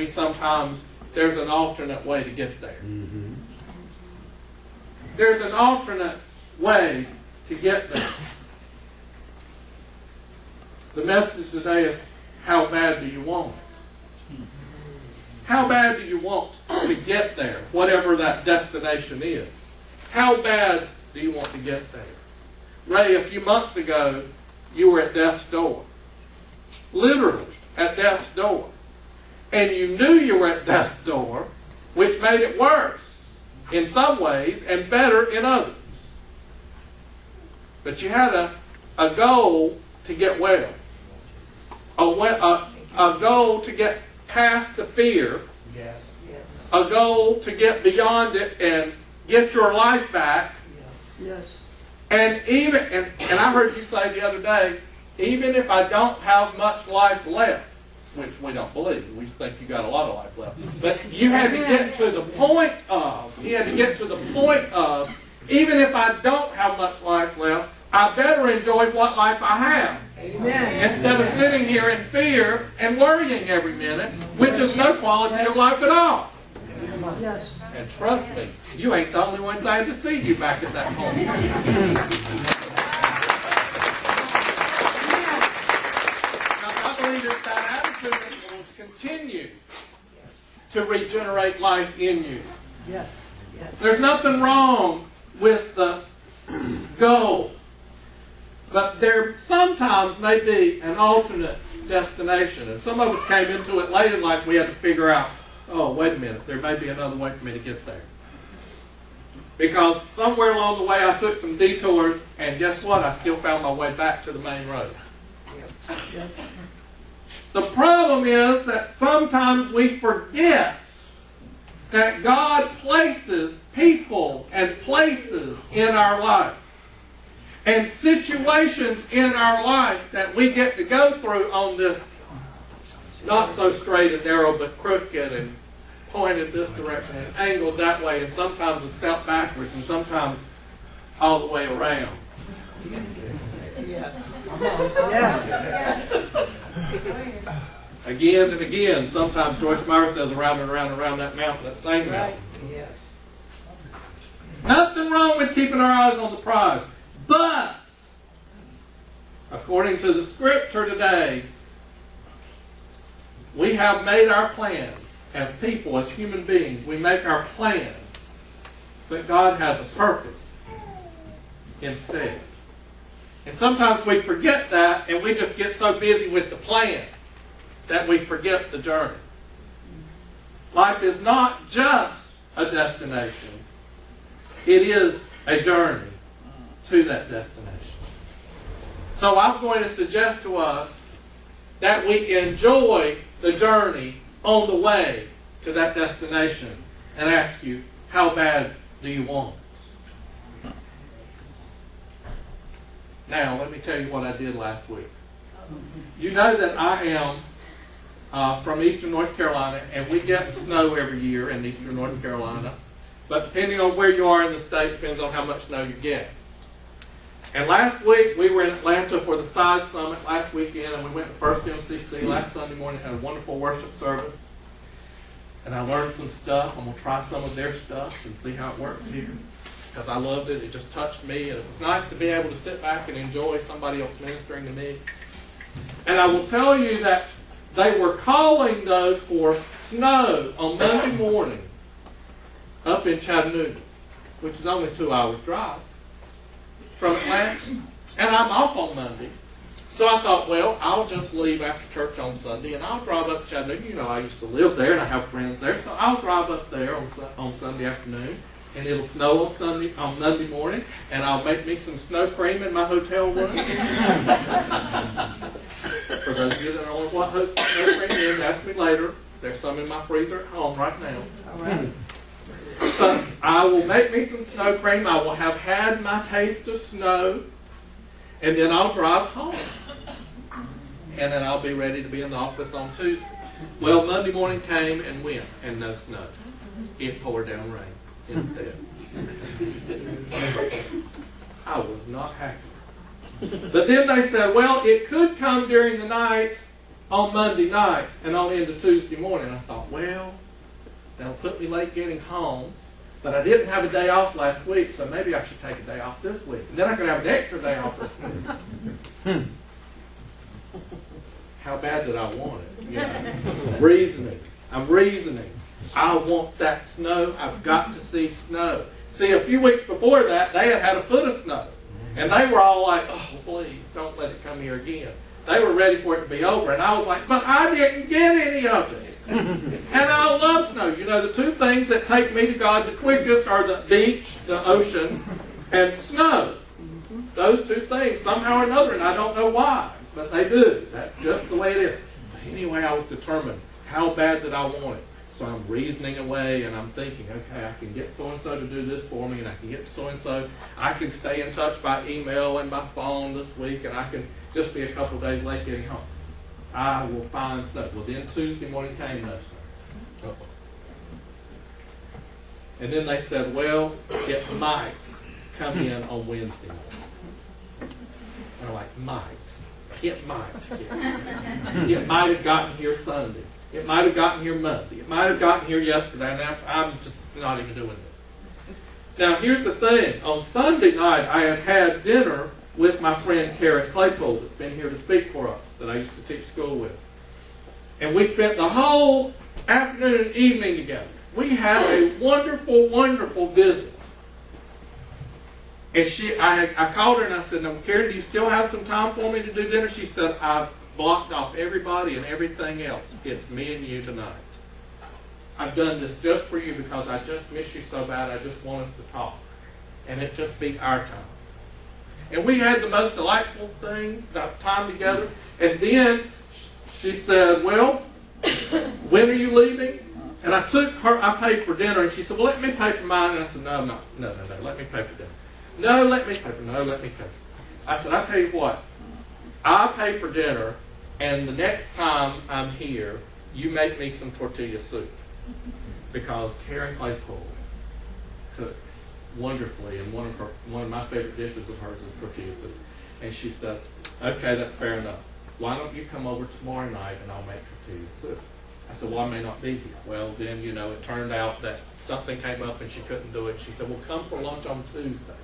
me sometimes there's an alternate way to get there. There's an alternate way to get there. The message today is, how bad do you want it? How bad do you want to get there, whatever that destination is? How bad do you want to get there? Ray, a few months ago, you were at death's door. Literally, at death's door. And you knew you were at death's door, which made it worse in some ways and better in others. But you had a goal to get well. A goal to get past the fear. Yes. A goal to get beyond it and get your life back. Yes. And I heard you say the other day, even if I don't have much life left, which we don't believe, we think you got a lot of life left, but you had to get to the point of, even if I don't have much life left, I better enjoy what life I have. Amen. Instead of sitting here in fear and worrying every minute, which is no quality of life at all. Yes. And trust me, you ain't the only one glad to see you back at that home. Now, I believe it's that attitude that will continue to regenerate life in you. Yes. Yes. There's nothing wrong with the goal. But there sometimes may be an alternate destination. And some of us came into it late in life, we had to figure out, oh, wait a minute, there may be another way for me to get there. Because somewhere along the way I took some detours, and guess what? I still found my way back to the main road. Yes. The problem is that sometimes we forget that God places people and places in our life. And situations in our life that we get to go through on this not so straight and narrow, but crooked and pointed this direction and angled that way, and sometimes a step backwards and sometimes all the way around. Yes. Again and again, sometimes Joyce Meyer says around and around and around that mountain, that same mountain. Yes. Nothing wrong with keeping our eyes on the prize. But, according to the scripture today, we have made our plans as people, as human beings. We make our plans, but God has a purpose instead. And sometimes we forget that, and we just get so busy with the plan that we forget the journey. Life is not just a destination. It is a journey to that destination. So I'm going to suggest to us that we enjoy the journey on the way to that destination and ask you, how bad do you want it? Now, let me tell you what I did last week. You know that I am from eastern North Carolina, and we get snow every year in eastern North Carolina. But depending on where you are in the state, depends on how much snow you get. And last week, we were in Atlanta for the Size Summit last weekend, and we went to First MCC last Sunday morning, had a wonderful worship service. And I learned some stuff. I'm going to try some of their stuff and see how it works here. Because I loved it. It just touched me. And it was nice to be able to sit back and enjoy somebody else ministering to me. And I will tell you that they were calling, though, for snow on Monday morning up in Chattanooga, which is only 2 hours drive from Atlanta, and I'm off on Monday. So I thought, well, I'll just leave after church on Sunday, and I'll drive up to Chattanooga. You know, I used to live there, and I have friends there, so I'll drive up there on Sunday afternoon, and it'll snow on Monday morning, and I'll make me some snow cream in my hotel room. For those of you that don't know what snow cream is, ask me later. There's some in my freezer at home right now. All right. But I will make me some snow cream. I will have had my taste of snow. And then I'll drive home. And then I'll be ready to be in the office on Tuesday. Well, Monday morning came and went, and no snow. It poured down rain instead. I was not happy. But then they said, well, it could come during the night, on Monday night and on into Tuesday morning. I thought, well, that'll put me late getting home. But I didn't have a day off last week, so maybe I should take a day off this week. And then I could have an extra day off this week. How bad did I want it? You know, reasoning. I'm reasoning. I want that snow. I've got to see snow. See, a few weeks before that, they had had a foot of snow. And they were all like, oh, please, don't let it come here again. They were ready for it to be over. And I was like, but I didn't get any of it. And I love snow. You know, the two things that take me to God the quickest are the beach, the ocean, and snow. Those two things, somehow or another, and I don't know why, but they do. That's just the way it is. But anyway, I was determined. How bad did I want it? So I'm reasoning away, and I'm thinking, okay, I can get so-and-so to do this for me, and I can get so-and-so. I can stay in touch by email and by phone this week, and I can just be a couple of days late getting home. I will find stuff. Well, then Tuesday morning came, no snow. And then they said, well, it might come in on Wednesday morning. And I'm like, might. It might. It might have gotten here Sunday. It might have gotten here Monday. It might have gotten here yesterday. And I'm just not even doing this. Now, here's the thing. On Sunday night, I had had dinner with my friend Karen Claypool, that's been here to speak for us, that I used to teach school with. And we spent the whole afternoon and evening together. We had a wonderful, wonderful visit. And I called her and I said, now, Karen, do you still have some time for me to do dinner? She said, I've blocked off everybody and everything else. It's me and you tonight. I've done this just for you because I just miss you so bad. I just want us to talk. And it just be our time. And we had the most delightful time together. And then she said, well, when are you leaving? And I paid for dinner. And she said, well, let me pay for mine. And I said, no, let me pay for dinner. No, let me pay for. I said, I'll tell you what. I'll pay for dinner. And the next time I'm here, you make me some tortilla soup. Because Karen Claypool cooks wonderfully, and one of my favorite dishes of hers is tortilla soup. And she said, okay, that's fair enough. Why don't you come over tomorrow night and I'll make tortilla soup? I said, well, I may not be here. Well, then, it turned out that something came up and she couldn't do it. She said, well, come for lunch on Tuesday.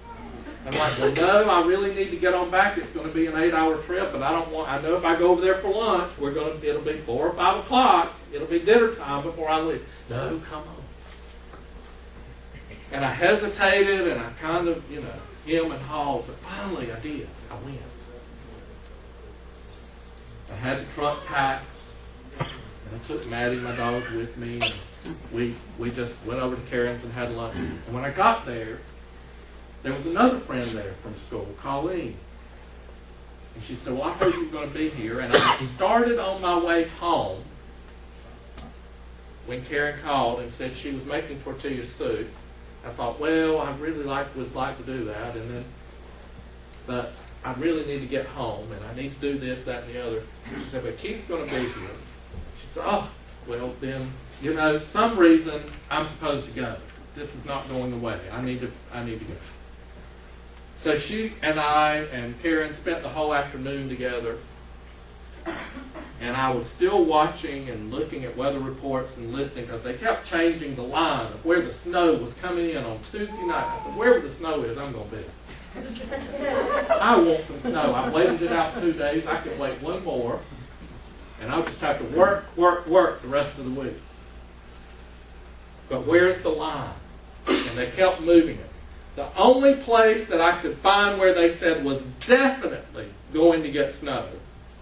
I'm like, well, no, I really need to get on back. It's going to be an 8-hour trip, and I know if I go over there for lunch, it'll be 4 or 5 o'clock. It'll be dinner time before I leave. No, come on. And I hesitated, and I kind of, hem and hawed, but finally I did. I went. I had the trunk packed, and I took Maddie, my dog, with me, and we just went over to Karen's and had lunch. And when I got there was another friend there from school, Colleen. And she said, well, I heard you were going to be here, and I started on my way home when Karen called and said she was making tortilla soup. I thought, well, I really would like to do that, but I really need to get home, and I need to do this, that, and the other. She said, but Keith's going to be here. She said, oh, well, then, some reason I'm supposed to go. This is not going away. I need to go. So she and I and Karen spent the whole afternoon together, and I was still watching and looking at weather reports and listening because they kept changing the line of where the snow was coming in on Tuesday night. I said, wherever the snow is, I'm going to be. I want some snow. I've waited it out 2 days. I can wait one more, and I'll just have to work the rest of the week. But where's the line? And they kept moving it. The only place that I could find where they said was definitely going to get snow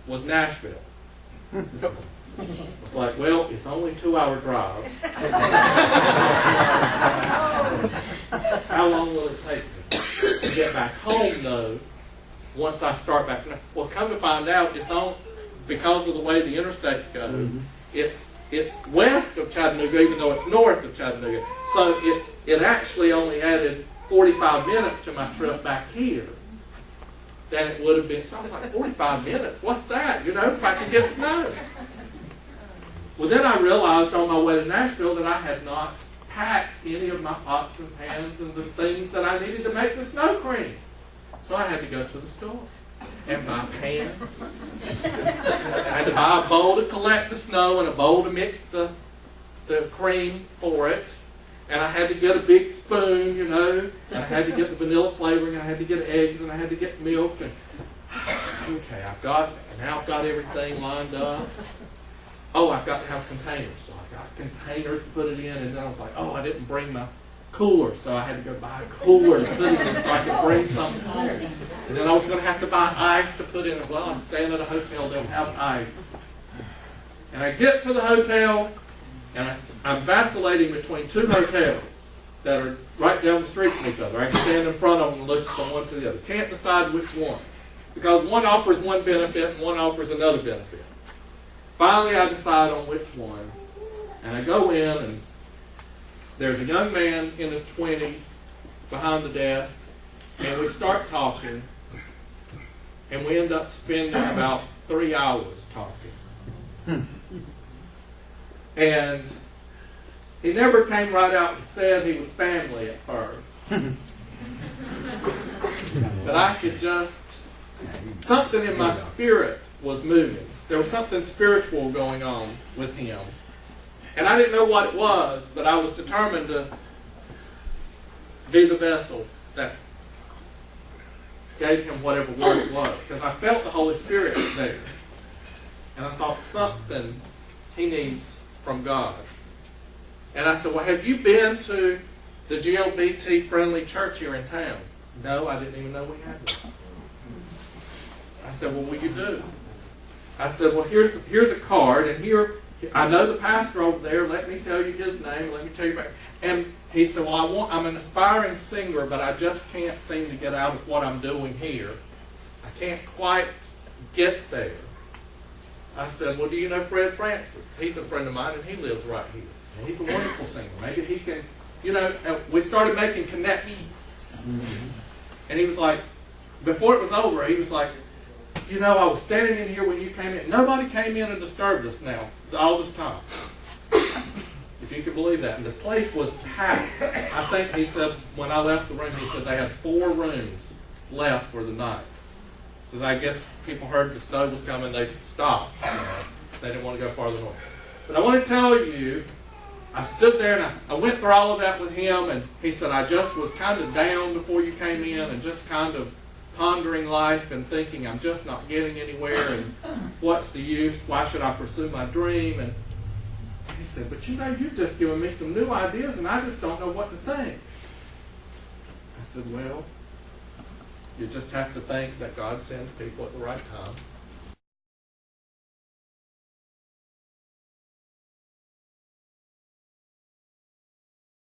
was Nashville. It's like, well, it's only a 2-hour drive. How long will it take me to get back home, though, once I start back? Well, come to find out, because of the way the interstates go, it's west of Chattanooga, even though it's north of Chattanooga. So it actually only added 45 minutes to my trip back here than it would have been. So I was like, 45 minutes? What's that? If I could get snow. Well, then I realized on my way to Nashville that I had not packed any of my pots and pans and the things that I needed to make the snow cream. So I had to go to the store. and buy pants. I had to buy a bowl to collect the snow and a bowl to mix the cream for it. And I had to get a big spoon, you know, and I had to get the vanilla flavoring, and I had to get eggs, and I had to get milk. And okay, now I've got everything lined up. Oh, I've got to have containers. So I got containers to put it in, and then I was like, oh, I didn't bring my cooler, so I had to go buy a cooler to put it in so I could bring something home. And then I was going to have to buy ice to put in it. Well, I'm staying at a hotel, they'll have ice. And I get to the hotel, and I'm vacillating between two hotels that are right down the street from each other. I can stand in front of them and look from one to the other. Can't decide which one, because one offers one benefit and one offers another benefit. Finally, I decide on which one, and I go in, and there's a young man in his 20s behind the desk, and we start talking, and we end up spending about 3 hours talking. And he never came right out and said he was family at first. But I could just, something in my spirit was moving. There was something spiritual going on with him. And I didn't know what it was, but I was determined to be the vessel that gave him whatever word it was. Because I felt the Holy Spirit there. And I thought something he needs from God. And I said, well, have you been to the LGBT-friendly church here in town? No, I didn't even know we had one. I said, well, will you do? I said, well, here's a card, and here, I know the pastor over there. Let me tell you his name. Let me tell you about. And he said, well, I'm an aspiring singer, but I just can't seem to get out of what I'm doing here. I can't quite get there. I said, well, do you know Fred Francis? He's a friend of mine, and he lives right here. And he's a wonderful singer. Maybe he can, you know, we started making connections. And he was like, before it was over, he was like, you know, I was standing in here when you came in. Nobody came in and disturbed us now, all this time. If you can believe that. And the place was packed. I think he said, when I left the room, he said they had 4 rooms left for the night. Because I guess people heard the snow was coming, they stopped. You know, they didn't want to go farther north. But I want to tell you, I stood there and I went through all of that with him, and he said, I just was kind of down before you came in and just kind of pondering life and thinking I'm just not getting anywhere, and what's the use? Why should I pursue my dream? And he said, but you know, you've just given me some new ideas and I just don't know what to think. I said, well, you just have to think that God sends people at the right time.